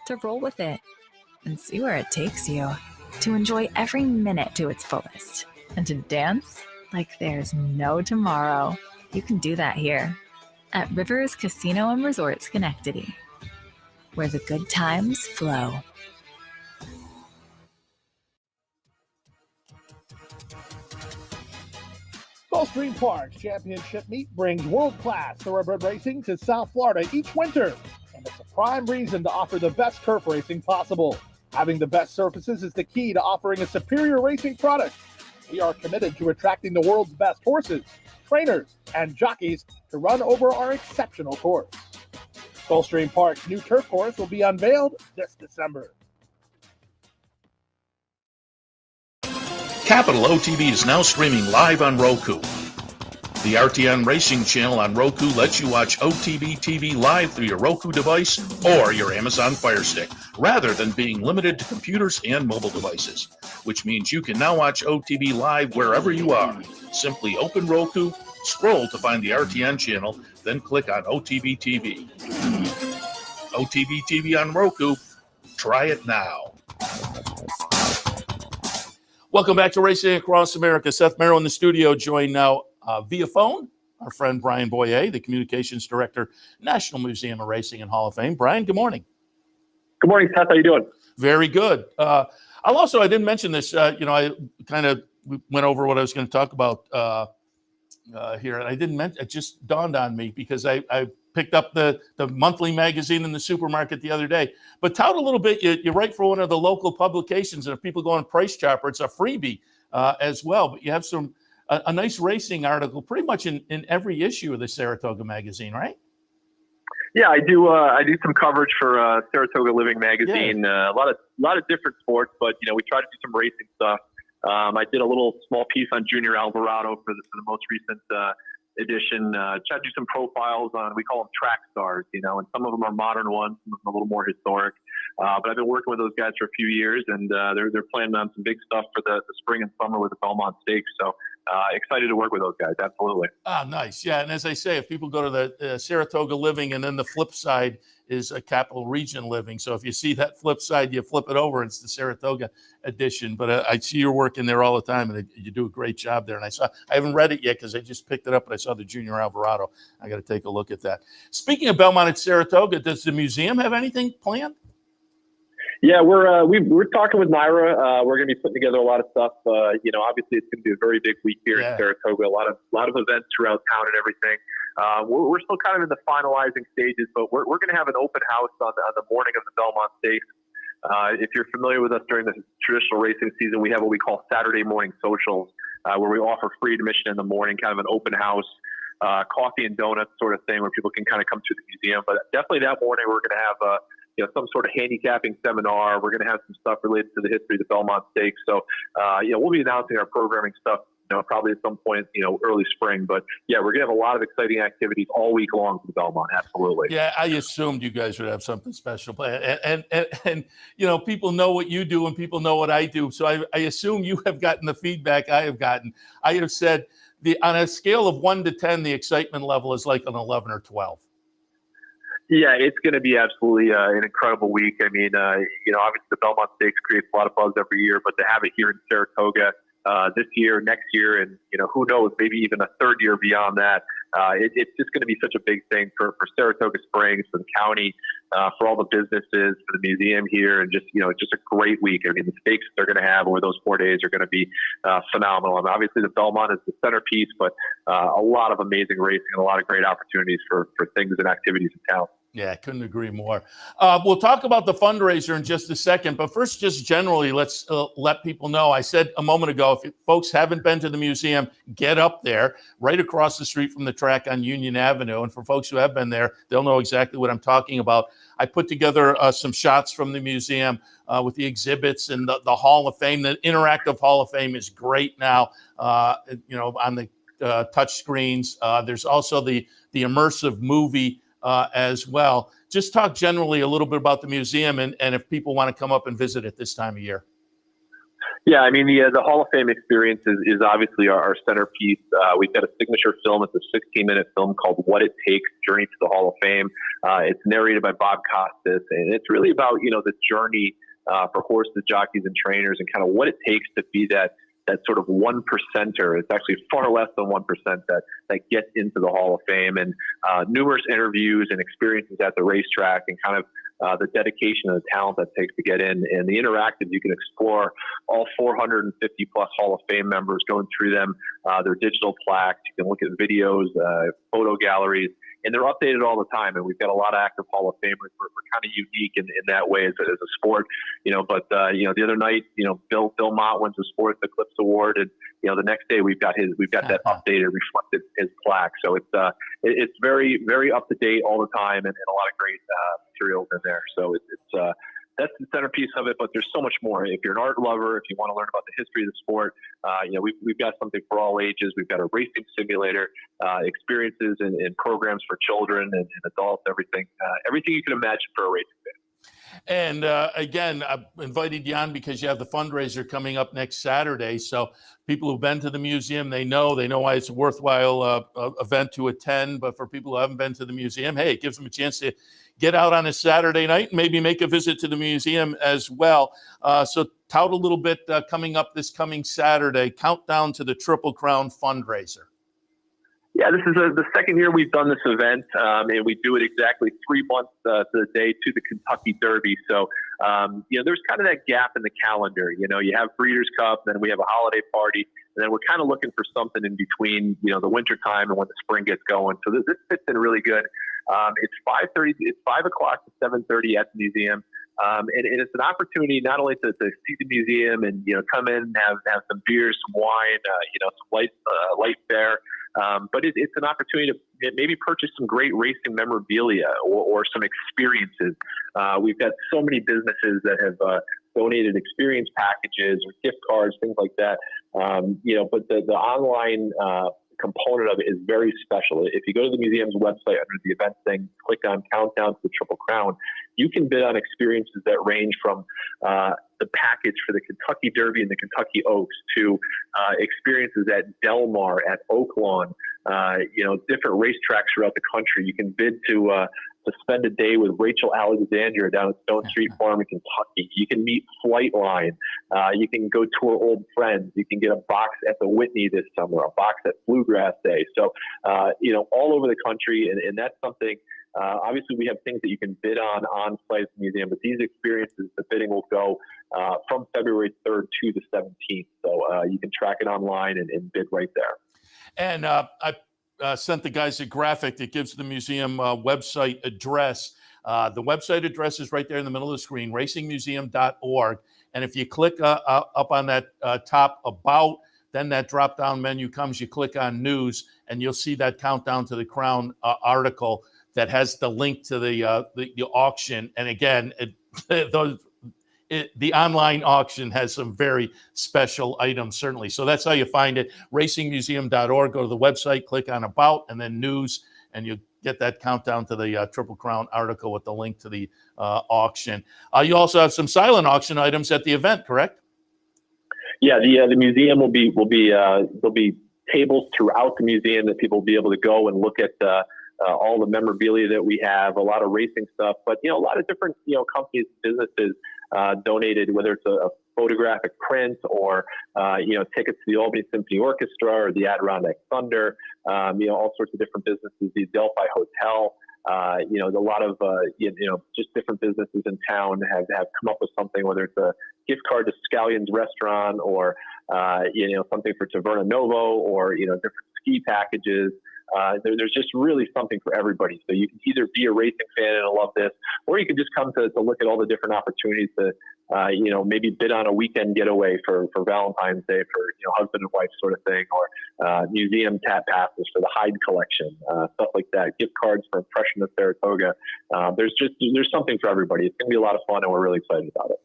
to roll with it and see where it takes you, to enjoy every minute to its fullest, and to dance like there's no tomorrow. You can do that here at Rivers Casino and Resort Schenectady, where the good times flow. Gulfstream Park's championship meet brings world-class thoroughbred racing to South Florida each winter, and it's a prime reason to offer the best turf racing possible. Having the best surfaces is the key to offering a superior racing product. We are committed to attracting the world's best horses, trainers, and jockeys to run over our exceptional course. Gulfstream Park's new turf course will be unveiled this December. Capital OTB is now streaming live on Roku. The RTN Racing channel on Roku lets you watch OTB TV live through your Roku device or your Amazon Fire Stick, rather than being limited to computers and mobile devices, which means you can now watch OTB live wherever you are. Simply open Roku, scroll to find the RTN channel, then click on OTB TV. OTB TV on Roku. Try it now. Welcome back to Racing Across America. Seth Merrow in the studio, joined now via phone, our friend Brien Bouyea, the Communications Director, National Museum of Racing and Hall of Fame. Brien, good morning. Good morning, Seth. How you doing? Very good. I didn't mention this, I kind of went over what I was going to talk about here, and I didn't mention, it just dawned on me because I picked up the monthly magazine in the supermarket the other day. But tout a little bit, you write for one of the local publications, and if people go on Price Chopper, it's a freebie as well. But you have a nice racing article pretty much in every issue of the Saratoga magazine, right? Yeah, I do. I do some coverage for Saratoga Living magazine. Yeah. A lot of different sports, but we try to do some racing stuff. I did a little small piece on Junior Alvarado for the most recent edition. Try to do some profiles on, we call them track stars, and some of them are modern ones, some of them a little more historic. But I've been working with those guys for a few years, and they're planning on some big stuff for the spring and summer with the Belmont Stakes. So excited to work with those guys. Absolutely. Ah, nice. Yeah, and as I say, if people go to the Saratoga Living, and then the flip side is a Capital Region Living. So if you see that flip side, you flip it over, it's the Saratoga edition. But I see you're working there all the time, and you do a great job there. And I haven't read it yet because I just picked it up, but I saw the Junior Alvarado. I got to take a look at that. Speaking of Belmont at Saratoga, does the museum have anything planned? Yeah, we're talking with Naira. We're going to be putting together a lot of stuff. Obviously it's going to be a very big week here in Saratoga. A lot of events throughout town and everything. We're still kind of in the finalizing stages, but we're going to have an open house on the morning of the Belmont Stakes. If you're familiar with us during the traditional racing season, we have what we call Saturday morning socials, where we offer free admission in the morning, kind of an open house. coffee and donuts sort of thing where people can kind of come to the museum. But definitely that morning we're going to have some sort of handicapping seminar. We're going to have some stuff related to the history of the Belmont Stakes. So we'll be announcing our programming stuff probably at some point, early spring. But yeah, we're going to have a lot of exciting activities all week long for the Belmont. Absolutely. Yeah, I assumed you guys would have something special. And people know what you do and people know what I do. So I assume you have gotten the feedback I have gotten. I have said on a scale of 1 to 10, the excitement level is like an 11 or 12. Yeah, it's going to be absolutely an incredible week. I mean, obviously the Belmont Stakes creates a lot of buzz every year, but to have it here in Saratoga this year, next year, and who knows, maybe even a third year beyond that. It's just going to be such a big thing for Saratoga Springs, for the county, for all the businesses, for the museum here, and just a great week. I mean, the stakes they're going to have over those 4 days are going to be phenomenal. And obviously, the Belmont is the centerpiece, but a lot of amazing racing and a lot of great opportunities for things and activities in town. Yeah, I couldn't agree more. We'll talk about the fundraiser in just a second, but first, just generally, let's let people know. I said a moment ago, if folks haven't been to the museum, get up there, right across the street from the track on Union Avenue. And for folks who have been there, they'll know exactly what I'm talking about. I put together some shots from the museum with the exhibits and the Hall of Fame. The interactive Hall of Fame is great now, on the touch screens. There's also the immersive movie as well. Just talk generally a little bit about the museum and if people want to come up and visit it this time of year. Yeah, I mean, the Hall of Fame experience is obviously our centerpiece. We've got a signature film. It's a 16-minute film called What It Takes, Journey to the Hall of Fame. It's narrated by Bob Costas, and it's really about, the journey for horses, jockeys, and trainers, and kind of what it takes to be that sort of 1%er. It's actually far less than 1% that gets into the Hall of Fame, and numerous interviews and experiences at the racetrack, and kind of the dedication and the talent that takes to get in. And the interactive, you can explore all 450 plus Hall of Fame members, going through them, their digital plaques. You can look at videos, photo galleries, and they're updated all the time. And we've got a lot of active Hall of Famers. We're kind of unique in that way as a sport, But the other night, Bill Mott wins the Sports Eclipse Award, and the next day we've got that updated, reflected his plaque. So it's very, very up to date all the time, and a lot of great materials in there. So it's that's the centerpiece of it, but there's so much more. If you're an art lover, if you want to learn about the history of the sport, we've got something for all ages. We've got a racing simulator, experiences and programs for children and adults, everything you can imagine for a racing fan. And again, I've invited you on because you have the fundraiser coming up next Saturday. So people who've been to the museum, they know why it's a worthwhile event to attend. But for people who haven't been to the museum, hey, it gives them a chance to get out on a Saturday night and maybe make a visit to the museum as well. So tout a little bit coming up this coming Saturday, countdown to the Triple Crown fundraiser. Yeah, this is the second year we've done this event, and we do it exactly 3 months to the day to the Kentucky Derby. So, there's kind of that gap in the calendar. You have Breeders' Cup, then we have a holiday party, and then we're kind of looking for something in between, the winter time and when the spring gets going. So this fits in really good. It's 5:30. It's 5 o'clock to 7:30 at the museum. And it's an opportunity not only to see the museum and, come in and have some beers, some wine, some light fare. But it's an opportunity to maybe purchase some great racing memorabilia or some experiences. We've got so many businesses that have donated experience packages or gift cards, things like that. But the online component of it is very special. If you go to the museum's website under the event thing, click on Countdown to the Triple Crown, you can bid on experiences that range from the package for the Kentucky Derby and the Kentucky Oaks to experiences at Del Mar, at Oaklawn, different racetracks throughout the country. You can bid to spend a day with Rachel Alexandra down at Stone Street Farm in Kentucky. You can meet Flightline. You can go tour old friends. You can get a box at the Whitney this summer, a box at Bluegrass Day. So, all over the country, and that's something. Obviously, we have things that you can bid on site at the museum, but these experiences, the bidding will go from February 3rd to the 17th. So you can track it online and bid right there. And I sent the guys a graphic that gives the museum website address. The website address is right there in the middle of the screen, racingmuseum.org. And if you click up on that top about, Then that drop-down menu comes, you click on news, and you'll see that countdown to the Crown article that has the link to the auction. And again, the online auction has some very special items, certainly. So that's how you find it. Racingmuseum.org. Go to the website, click on About, and then News, and you get that countdown to the Triple Crown article with the link to the auction. You also have some silent auction items at the event, correct? Yeah, the museum will be there'll be tables throughout the museum that people will be able to go and look at all the memorabilia that we have, a lot of racing stuff, but a lot of different companies, businesses donated, whether it's a photographic print or tickets to the Albany Symphony Orchestra or the Adirondack Thunder, all sorts of different businesses, the Delphi Hotel. A lot of just different businesses in town have come up with something, whether it's a gift card to Scallion's restaurant or something for Taverna Novo or different ski packages. There's just really something for everybody. So you can either be a racing fan and love this, or you can just come to look at all the different opportunities to maybe bid on a weekend getaway for Valentine's Day for husband and wife sort of thing, or museum tap passes for the Hyde collection, stuff like that. Gift cards for Impression of Saratoga. There's something for everybody. It's going to be a lot of fun, and we're really excited about it.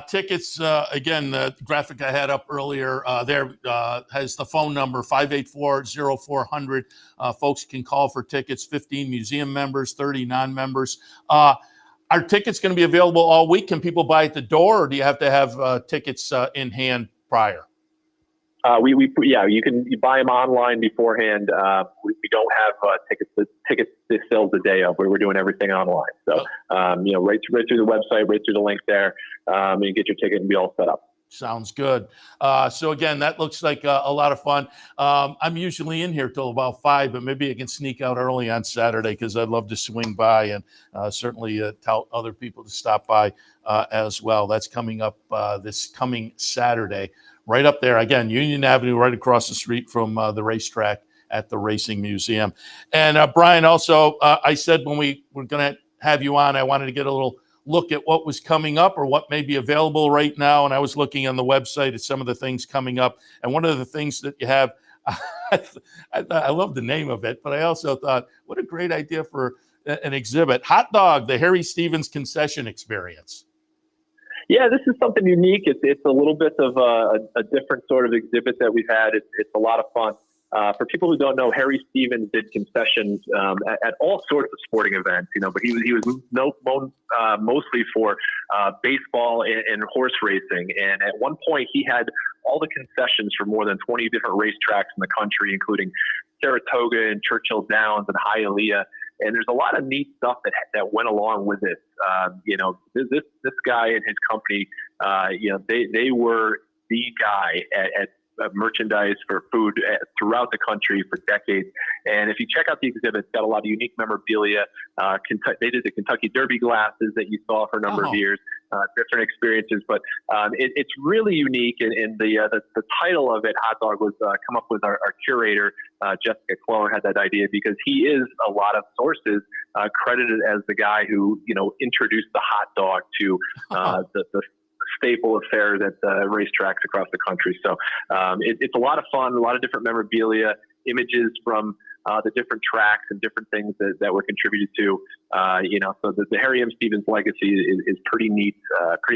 Tickets, again, the graphic I had up earlier there has the phone number, 584-0400. Folks can call for tickets, 15 museum members, 30 non-members. Are tickets going to be available all week? Can people buy at the door, or do you have to have tickets in hand prior? You buy them online beforehand. We don't have tickets sales the day of. We're doing everything online. So, right through the website, right through the link there, you get your ticket and be all set up. Sounds good. So again, that looks like a lot of fun. I'm usually in here till about 5, but maybe I can sneak out early on Saturday because I'd love to swing by and certainly tell other people to stop by as well. That's coming up this coming Saturday. Right up there, again, Union Avenue, right across the street from the racetrack at the Racing Museum. And Brien, also, I said when we were going to have you on, I wanted to get a little look at what was coming up or what may be available right now. And I was looking on the website at some of the things coming up. And one of the things that you have, I love the name of it, but I also thought, what a great idea for an exhibit. Hot Dog, the Harry Stevens Concession Experience. Yeah, this is something unique. It's a little bit of a different sort of exhibit that we've had. It's a lot of fun. For people who don't know, Harry Stevens did concessions at all sorts of sporting events, but he was known mostly for baseball and horse racing. And at one point, he had all the concessions for more than 20 different racetracks in the country, including Saratoga and Churchill Downs and Hialeah. And there's a lot of neat stuff that went along with it. This guy and his company, they were the guy at merchandise for food throughout the country for decades. And if you check out the exhibit, it's got a lot of unique memorabilia. They did the Kentucky Derby glasses that you saw for a number of years, different experiences. But it's really unique. And the title of it, Hot Dog, was come up with our curator, Jessica Clone, had that idea because he is a lot of sources credited as the guy who introduced the hot dog to the staple of fairs at racetracks across the country. So it's a lot of fun, a lot of different memorabilia, images from the different tracks and different things that were contributed to. So the Harry M. Stevens legacy is pretty neat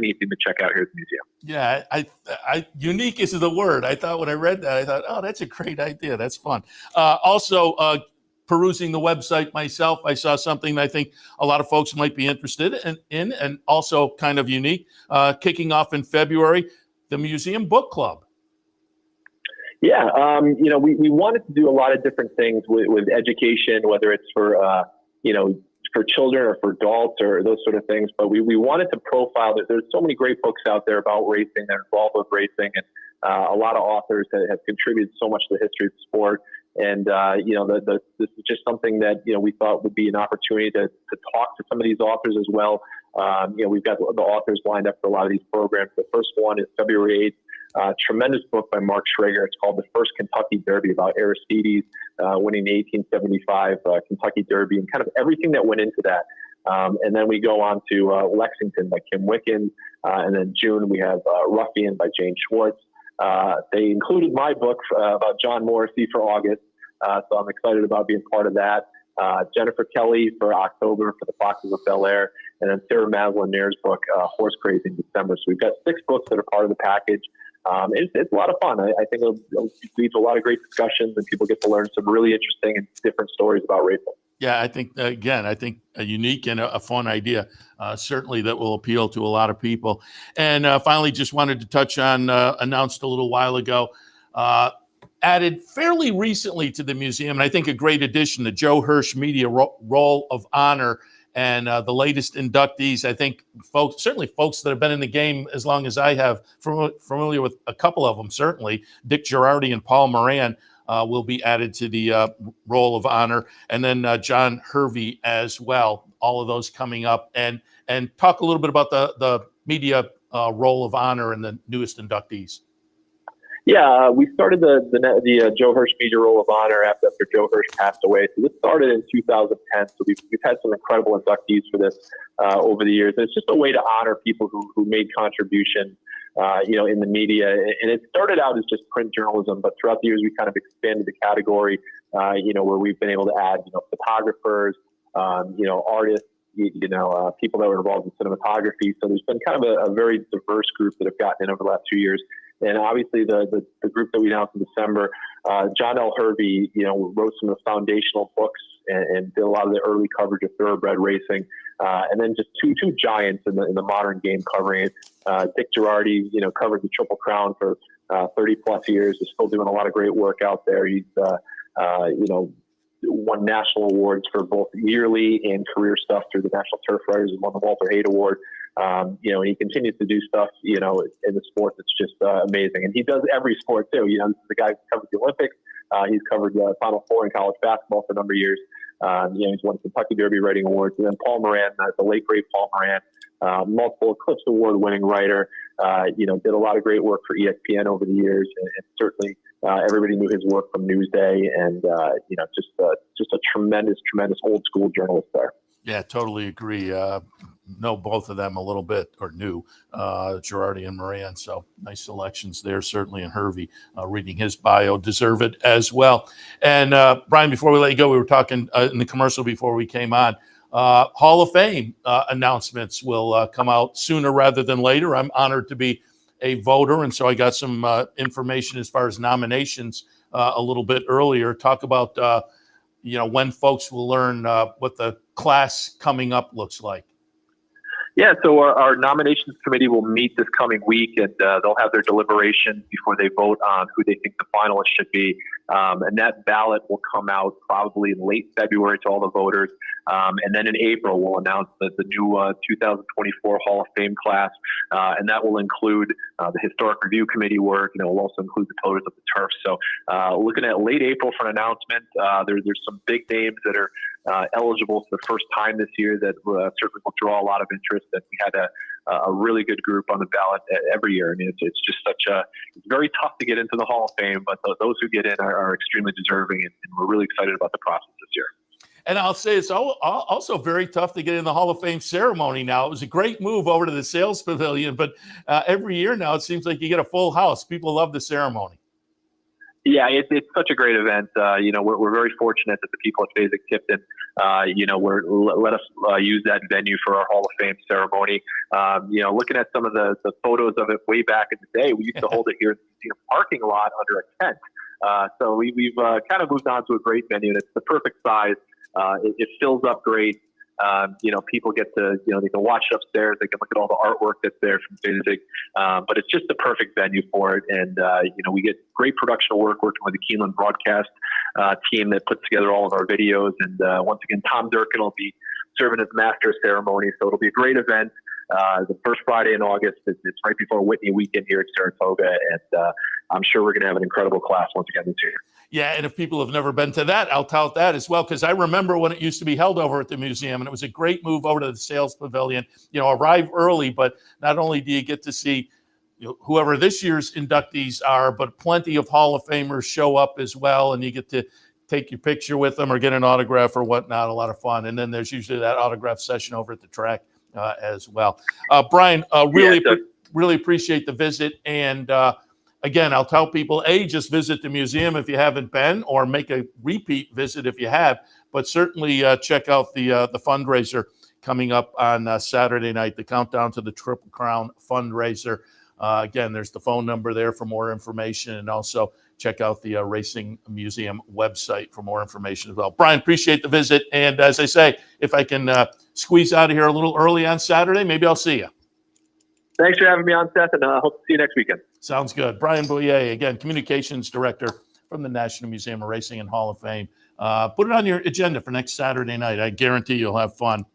thing to check out here at the museum. Yeah, I unique is the word. I thought when I read that, I thought, oh, that's a great idea. That's fun. Also, perusing the website myself, I saw something that I think a lot of folks might be interested in and also kind of unique. Kicking off in February, the Museum Book Club. Yeah, we wanted to do a lot of different things with education, whether it's for children or for adults or those sort of things. But we wanted to profile that there's so many great books out there about racing that are involved with racing, and a lot of authors that have contributed so much to the history of the sport. And, this is just something that, we thought would be an opportunity to talk to some of these authors as well. We've got the authors lined up for a lot of these programs. The first one is February 8th. Tremendous book by Mark Schrager. It's called The First Kentucky Derby, about Aristides winning the 1875 Kentucky Derby and kind of everything that went into that. And then we go on to Lexington by Kim Wickens. And then June, we have Ruffian by Jane Schwartz. They included my book about John Morrissey for August, so I'm excited about being part of that. Jennifer Kelly for October for the Foxes of Bel Air, and then Sarah Maslin-Nair's book, Horse Crazy, in December. So we've got 6 books that are part of the package. It's a lot of fun. I think it'll lead to a lot of great discussions, and people get to learn some really interesting and different stories about racing. Yeah, I think, again, a unique and a fun idea, certainly that will appeal to a lot of people. And finally, just wanted to touch on, announced a little while ago, added fairly recently to the museum, and I think a great addition, the Joe Hirsch Media Roll of Honor. And the latest inductees, I think folks that have been in the game as long as I have, familiar with a couple of them, certainly. Dick Girardi and Paul Moran will be added to the Roll of Honor. And then John Hervey as well. All of those coming up. And talk a little bit about the Media Roll of Honor and the newest inductees. Yeah, we started the Joe Hirsch Media Roll of Honor after Joe Hirsch passed away. So this started in 2010. So we've had some incredible inductees for this over the years. And it's just a way to honor people who made contributions, in the media. And it started out as just print journalism, but throughout the years we kind of expanded the category, where we've been able to add, photographers, artists, people that were involved in cinematography. So there's been kind of a very diverse group that have gotten in over the last 2 years. And obviously the group that we announced in December, John L. Hervey, wrote some of the foundational books and did a lot of the early coverage of thoroughbred racing. And then just two giants in the modern game covering it. Dick Girardi, covered the Triple Crown for 30 plus years. He's still doing a lot of great work out there. He's, won national awards for both yearly and career stuff through the National Turf Riders and won the Walter Haight Award. And he continues to do stuff, in the sport that's just amazing. And he does every sport too. This is the guy who covers the Olympics. He's covered the Final Four in college basketball for a number of years. He's won Kentucky Derby writing awards. And then Paul Moran, the late great Paul Moran, multiple Eclipse Award winning writer, did a lot of great work for ESPN over the years, and certainly everybody knew his work from Newsday, and just a tremendous old school journalist there. Yeah, totally agree. Know both of them a little bit, or knew Girardi and Moran. So nice selections there, certainly. And Hervey, reading his bio, deserve it as well. And Brien, before we let you go, we were talking in the commercial before we came on. Hall of Fame announcements will come out sooner rather than later. I'm honored to be a voter, and so I got some information as far as nominations a little bit earlier. Talk about when folks will learn what the class coming up looks like. Yeah, so our nominations committee will meet this coming week, and they'll have their deliberations before they vote on who they think the finalists should be. And that ballot will come out probably in late February to all the voters. And then in April, we'll announce the new 2024 Hall of Fame class. And that will include the Historic Review Committee work. We'll also include the Pillars of the Turf. So looking at late April for an announcement. There's some big names that are eligible for the first time this year that certainly will draw a lot of interest. And we had a really good group on the ballot every year. I mean, it's just it's very tough to get into the Hall of Fame, but those who get in are extremely deserving, and we're really excited about the process this year. And I'll say it's also very tough to get in the Hall of Fame ceremony now. It was a great move over to the sales pavilion, but every year now it seems like you get a full house. People love the ceremony. Yeah, it's such a great event. We're very fortunate that the people at Fasig-Tipton, let us use that venue for our Hall of Fame ceremony. Looking at some of the photos of it way back in the day, we used to hold it here in the museum parking lot under a tent. So we've kind of moved on to a great venue, and it's the perfect size. It fills up great. People get to, they can watch it upstairs. They can look at all the artwork that's there from Fasig. But it's just the perfect venue for it. And, we get great production work working with the Keeneland broadcast team that puts together all of our videos. And once again, Tom Durkin will be serving as master of ceremony. So it'll be a great event. The first Friday in August, it's right before Whitney weekend here at Saratoga. And I'm sure we're going to have an incredible class once again this year. Yeah, and if people have never been to that, I'll tout that as well, because I remember when it used to be held over at the museum, and it was a great move over to the sales pavilion. Arrive early, but not only do you get to see whoever this year's inductees are, but plenty of Hall of Famers show up as well, and you get to take your picture with them or get an autograph or whatnot. A lot of fun. And then there's usually that autograph session over at the track as well. Brien, really appreciate the visit, and again, I'll tell people, just visit the museum if you haven't been, or make a repeat visit if you have. But certainly check out the fundraiser coming up on Saturday night, the Countdown to the Triple Crown fundraiser. Again, there's the phone number there for more information, and also check out the Racing Museum website for more information as well. Brien, appreciate the visit. And as I say, if I can squeeze out of here a little early on Saturday, maybe I'll see you. Thanks for having me on, Seth, and I hope to see you next weekend. Sounds good. Brien Bouyea, again, Communications Director from the National Museum of Racing and Hall of Fame. Put it on your agenda for next Saturday night. I guarantee you'll have fun.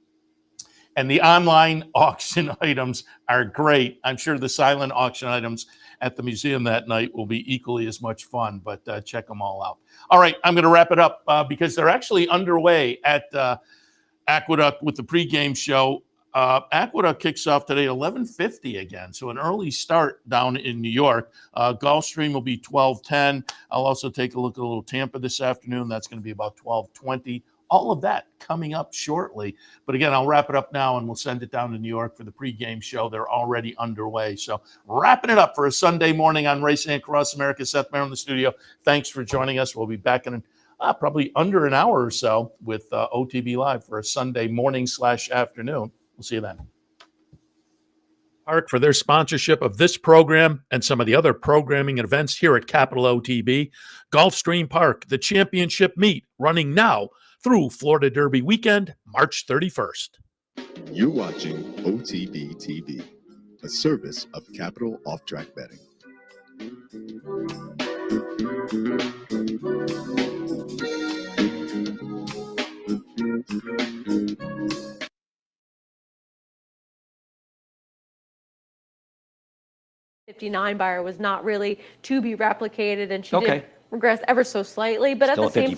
And the online auction items are great. I'm sure the silent auction items at the museum that night will be equally as much fun, but check them all out. All right, I'm going to wrap it up because they're actually underway at Aqueduct with the pregame show. Aqueduct kicks off today at 11:50 again, so an early start down in New York. Gulfstream will be 12:10. I'll also take a look at a little Tampa this afternoon. That's going to be about 12:20. All of that coming up shortly. But again, I'll wrap it up now and we'll send it down to New York for the pregame show. They're already underway. So wrapping it up for a Sunday morning on Racing Across America. Seth Merrow in the studio. Thanks for joining us. We'll be back in probably under an hour or so with OTB Live for a Sunday morning/afternoon. We'll see you then. Park for their sponsorship of this program and some of the other programming and events here at Capital OTB. Gulfstream Park, the championship meet, running now through Florida Derby weekend, March 31st. You're watching OTB TV, a service of Capital Off-Track Betting. '59 buyer was not really to be replicated, and she did regress ever so slightly, but at the same